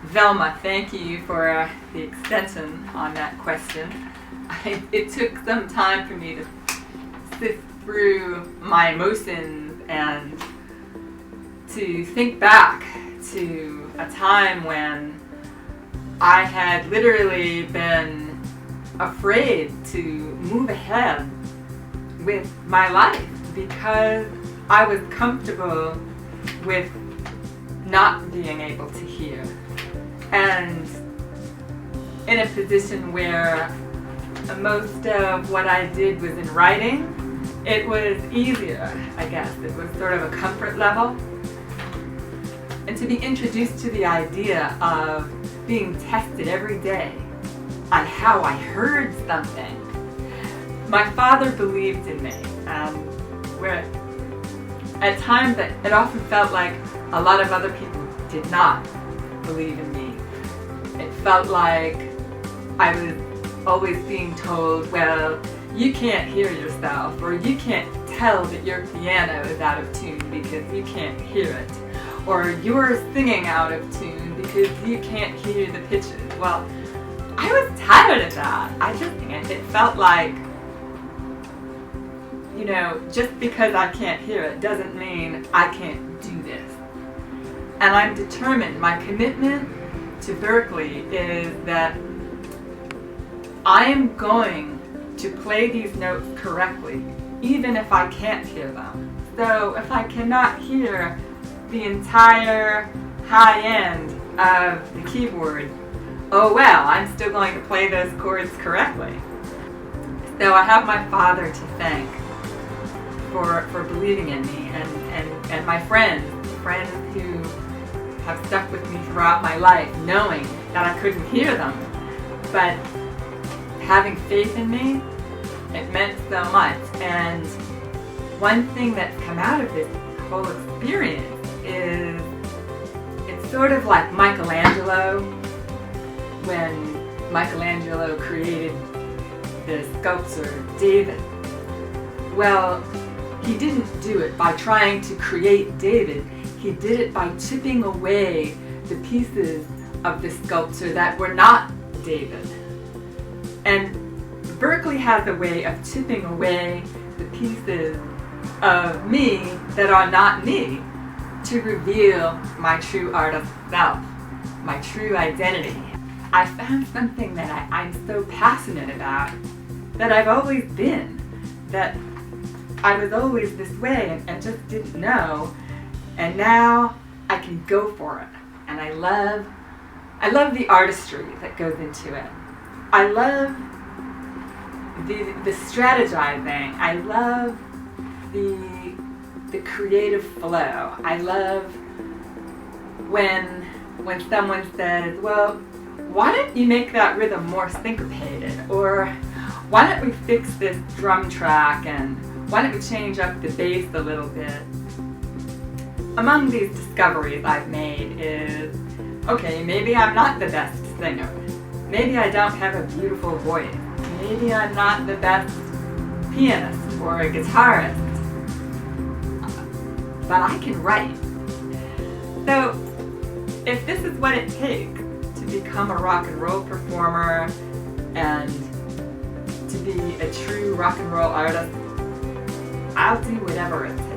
Velma, thank you for the extension on that question. It took some time for me to sift through my emotions and to think back to a time when I had literally been afraid to move ahead with my life because I was comfortable with not being able to hear. And in a position where most of what I did was in writing, it was easier, I guess. It was sort of a comfort level. And to be introduced to the idea of being tested every day on how I heard something. My father believed in me, where at times it often felt like a lot of other people did not believe in me. It felt like I was always being told, well, you can't hear yourself, or you can't tell that your piano is out of tune because you can't hear it, or you're singing out of tune because you can't hear the pitches. Well, I was tired of that. It felt like, just because I can't hear it doesn't mean I can't do this. And I'm determined, my commitment to Berkeley is that I am going to play these notes correctly, even if I can't hear them. So if I cannot hear the entire high end of the keyboard, oh well, I'm still going to play those chords correctly. So I have my father to thank for believing in me, and my friends who have stuck with me throughout my life, knowing that I couldn't hear them, but having faith in me, it meant so much. And one thing that's come out of this whole experience is it's sort of like Michelangelo, when Michelangelo created the sculpture David. Well, he didn't do it by trying to create David. He did it by chipping away the pieces of the sculpture that were not David. And Berkeley has a way of chipping away the pieces of me that are not me to reveal my true artist self, my true identity. I found something that I'm so passionate about, that I've always been, that I was always this way and just didn't know, and now I can go for it. And I love the artistry that goes into it. I love the strategizing. I love the creative flow. I love when someone says, well, why don't you make that rhythm more syncopated? Or why don't we fix this drum track, and why don't we change up the bass a little bit? Among these discoveries I've made is, okay, maybe I'm not the best singer. Maybe I don't have a beautiful voice. Maybe I'm not the best pianist or a guitarist. But I can write. So, if this is what it takes to become a rock and roll performer and to be a true rock and roll artist, I'll do whatever it takes.